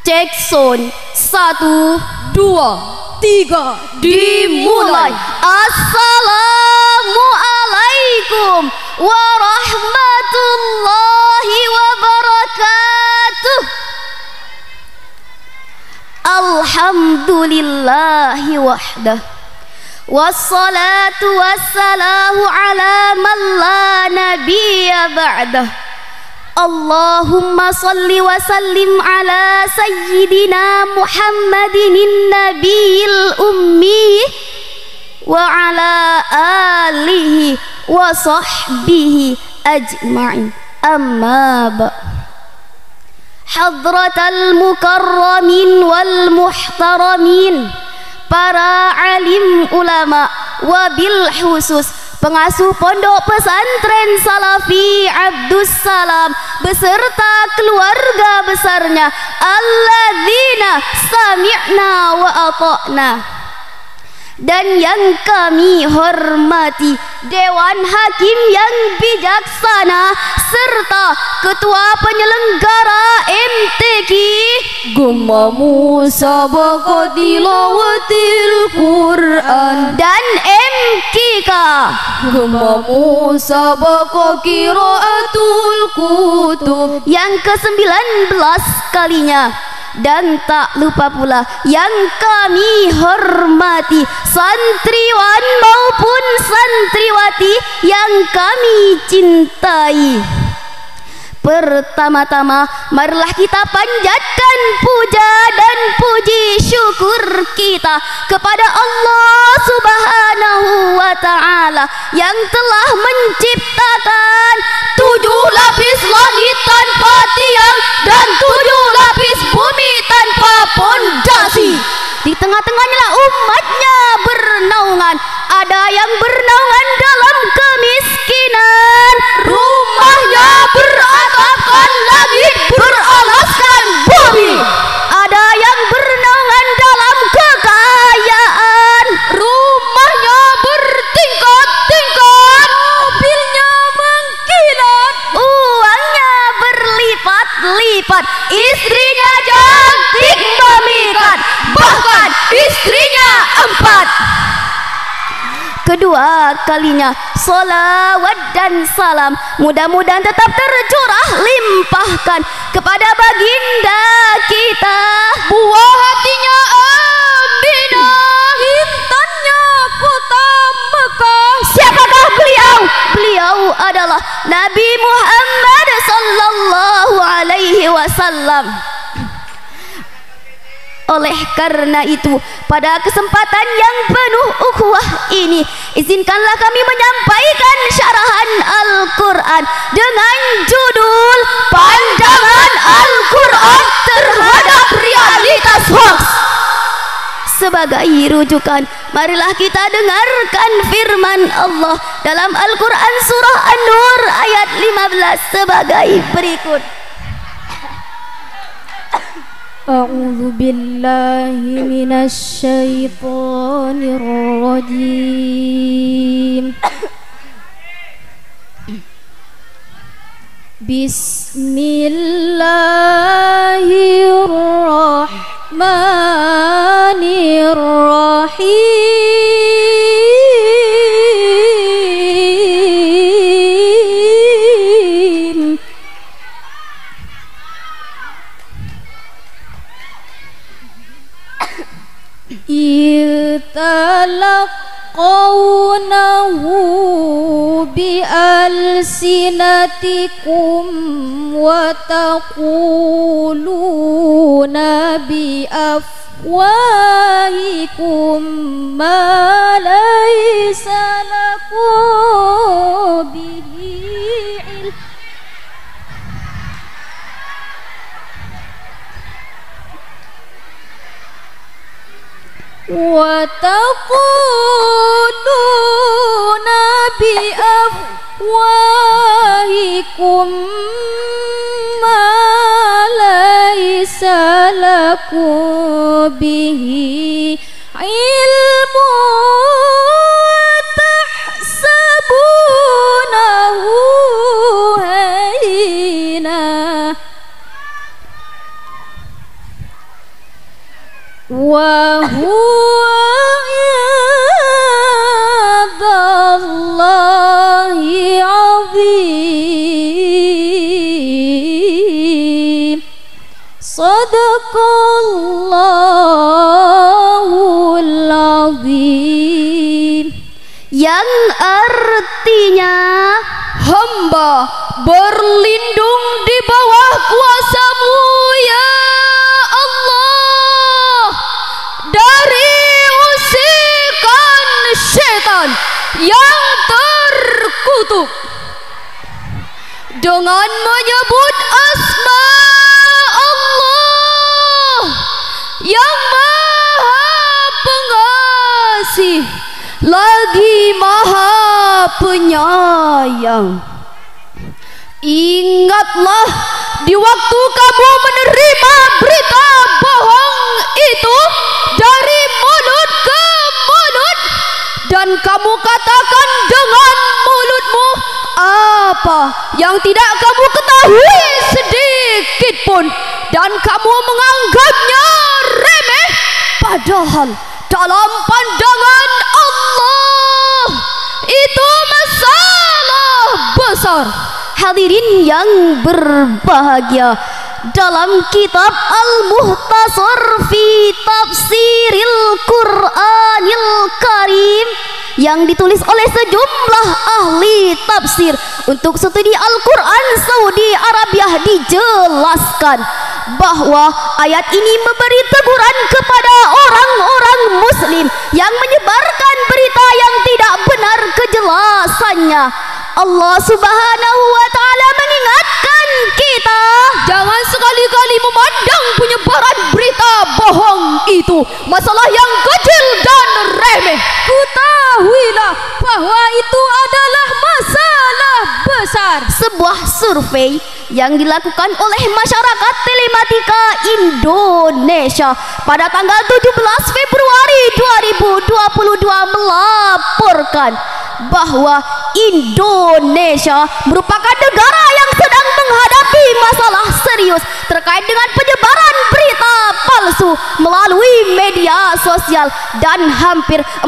Cek sound 1, 2, 3 dimulai. Assalamualaikum warahmatullahi wabarakatuh. Alhamdulillahi wahdah, wassalatu wassalamu ala man la nabiyya ba'dah. Allahumma salli wa sallim ala sayyidina Muhammadin nabiyil ummi wa ala alihi wa sahbihi ajma'in. Amma ba' hadratal mukarramin wal muhtaramin, para alim ulama, wabil khusus pengasuh pondok pesantren Salafi Abdus Salam beserta keluarga besarnya, alladzina sami'na wa ata'na. Dan yang kami hormati Dewan Hakim yang bijaksana serta Ketua Penyelenggara MTQ Gemma Musabaqah Tilawatil Quran, dan MKK Gemma Musabaqah Qiraatul Kutub yang ke-19 kalinya. Dan tak lupa pula yang kami hormati santriwan maupun santriwati yang kami cintai. Pertama-tama marilah kita panjatkan puja dan puji syukur kita kepada Allah Subhanahu wa ta'ala yang telah menciptakan 7 lapis langit tanpa tiang dan 7 lapis bumi tanpa pondasi. Di tengah-tengahnya lah umatnya bernaungan. Ada yang bernaungan dalam kemiskinan, rumahnya beratapkan langit beralaskan bumi. Ada yang bernaungan dalam kekayaan, rumahnya bertingkat-tingkat, mobilnya mengkilat, uangnya berlipat-lipat, istrinya cantik memikat, bahkan istrinya 4. Kedua kalinya solawat dan salam mudah-mudahan tetap tercurah limpahkan kepada baginda kita, buah hatinya Aminah, intannya kota Mekah. Siapakah beliau? Beliau adalah Nabi Muhammad sallallahu alaihi wasallam. Oleh karena itu, pada kesempatan yang penuh ukhuwah ini, izinkanlah kami menyampaikan syarahan Al-Quran dengan judul Pandangan Al-Quran Terhadap Realitas Hoax. Sebagai rujukan, marilah kita dengarkan firman Allah dalam Al-Quran surah An-Nur ayat 15 sebagai berikut. A'udzu billahi minasy syaithanir rajim. Bismillahirrahmanirrahim. Talaqawnahu bi alsinatikum wa taquluna bi afwahikum ma laysa lakum bihi ilm. Wa taquluna bi afwahikum ma laysa lakum bihi ilmu tahsabunahu hayyina wa huwa indallahi azim. Sadaqallahul azim. Yang artinya hamba berlindung di bawah kuasa-Mu ya Allah dari usikan setan yang terkutuk dengan menyebut asma Allah yang Maha Pengasih lagi Maha Penyayang. Ingatlah di waktu kamu menerima berita bohong itu dari mulut ke mulut, dan kamu katakan dengan mulutmu apa yang tidak kamu ketahui sedikit pun, dan kamu menganggapnya remeh, padahal dalam pandangan Allah itu masalah besar. Hadirin yang berbahagia, dalam kitab Al-Muhtasar fi Tafsiril Qur'anil Karim yang ditulis oleh sejumlah ahli tafsir untuk studi Al-Quran Saudi Arabia dijelaskan bahwa ayat ini memberi teguran kepada orang-orang muslim yang menyebarkan berita yang tidak benar kejelasannya. Allah Subhanahu wa Ta'ala mengingatkan kita, jangan sekali-kali memandang penyebaran berita bohong itu masalah yang kecil dan remeh. Ketahuilah bahwa itu adalah masalah besar. Sebuah survei yang dilakukan oleh masyarakat telematika Indonesia pada tanggal 17 Februari 2022 melaporkan bahwa Indonesia merupakan negara yang sedang menghadapi masalah serius terkait dengan penyebaran berita palsu melalui media sosial, dan hampir 40%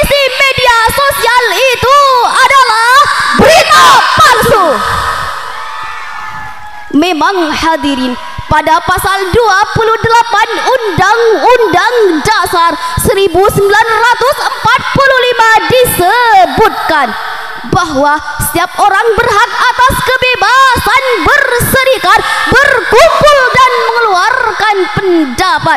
isi media sosial itu adalah berita palsu. Memang hadirin, pada pasal 28 Undang-Undang Dasar 1945 disebutkan bahwa setiap orang berhak atas kebebasan berserikat, berkumpul dan mengeluarkan pendapat.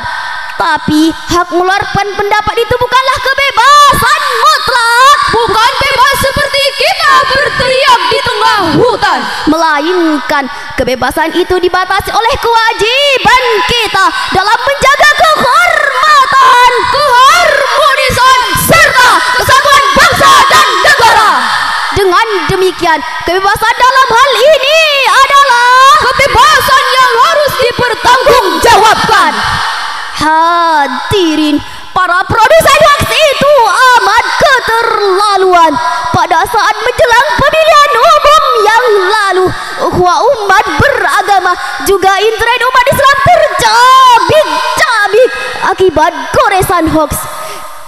Tapi hak mengeluarkan pendapat itu bukanlah kebebasan mutlak, bukan bebas seperti kita berteriak di tengah hutan, melainkan kebebasan itu dibatasi oleh kewajiban kita dalam menjaga kehormatan, keharmonisan serta kesatuan bangsa dan negara. Dengan demikian, kebebasan dalam hal ini adalah kebebasan yang harus dipertanggungjawabkan. Hadirin, para produsen hoax itu amat keterlaluan. Pada saat menjelang pemilihan umum yang lalu, umat beragama juga internet umat Islam tercabik-cabik akibat goresan hoax.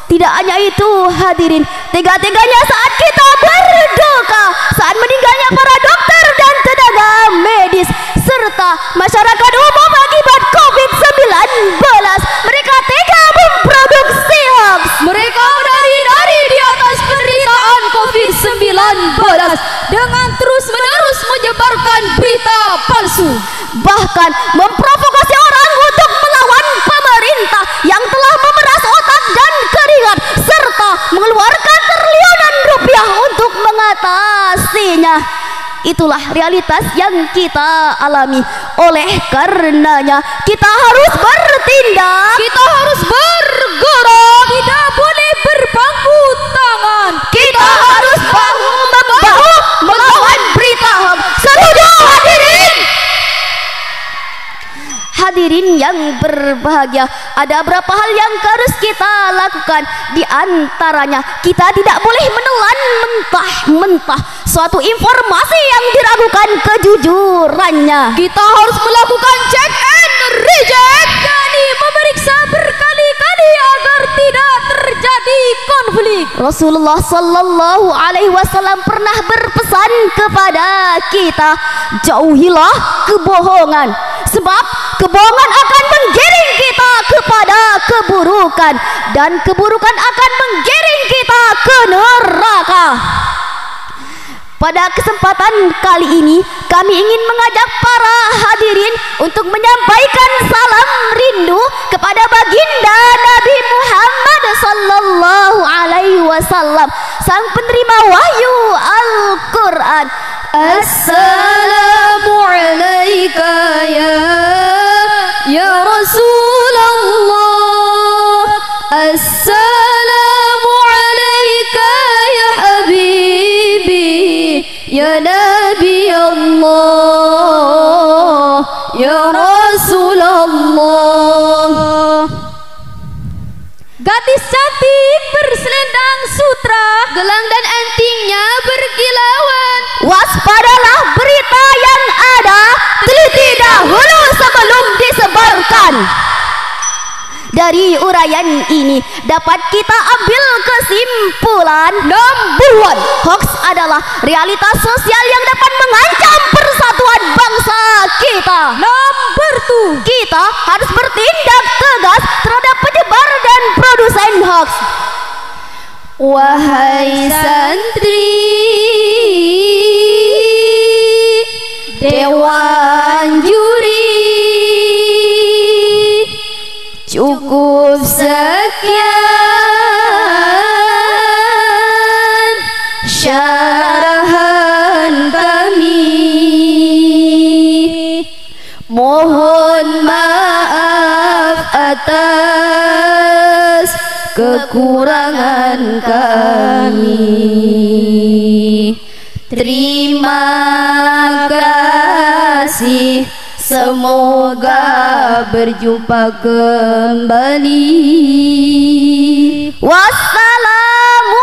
Tidak hanya itu hadirin, tega-teganya saat kita berduka saat meninggalnya para dokter dan tenaga medis serta masyarakat umum akibat COVID-19. Mereka tega memproduksi hoax. Mereka menari-nari di atas penderitaan COVID-19 dengan terus-menerus menyebarkan berita palsu, bahkan memprovokasi orang untuk melawan pemerintah yang telah memeras otak dan keringat serta mengeluarkan triliunan rupiah untuk mengatasinya. Itulah realitas yang kita alami. Oleh karenanya kita harus bertindak, kita harus bergerak, tidak boleh berpangku tangan. Kita harus bahu-membahu melawan berita hoax. Setuju hadirin? Hadirin yang berbahagia, ada beberapa hal yang harus kita lakukan. Di antaranya, kita tidak boleh menelan mentah-mentah suatu informasi yang diragukan kejujurannya. Kita harus melakukan check and reject, yakni memeriksa terjadi konflik. Rasulullah sallallahu alaihi wasallam pernah berpesan kepada kita, jauhilah kebohongan, sebab kebohongan akan menggiring kita kepada keburukan, dan keburukan akan menggiring kita ke neraka. Pada kesempatan kali ini kami ingin mengajak para hadirin untuk menyampaikan salam rindu kepada baginda Nabi Muhammad sallallahu alaihi wasallam, sang penerima wahyu Al-Qur'an. Assalamu alayka ya Rasulullah. Assalamu alayka ya habibi, ya Nabi Allah, ya Rasulullah. Gadis cantik berselendang sutra, gelang dan antingnya berkilauan. Waspadalah berita yang ada, teliti dahulu sebelum disebarkan. Dari uraian ini dapat kita ambil kesimpulan, number one, hoax adalah realitas sosial yang dapat mengancam persatuan bangsa kita. Number two, kita harus bertindak tegas terhadap penyebar dan produsen hoax. wahai santri Dewan Juri, cukup sekian syarahan kami. Mohon maaf atas kekurangan kami. Terima kasih, semoga berjumpa kembali. Wassalamu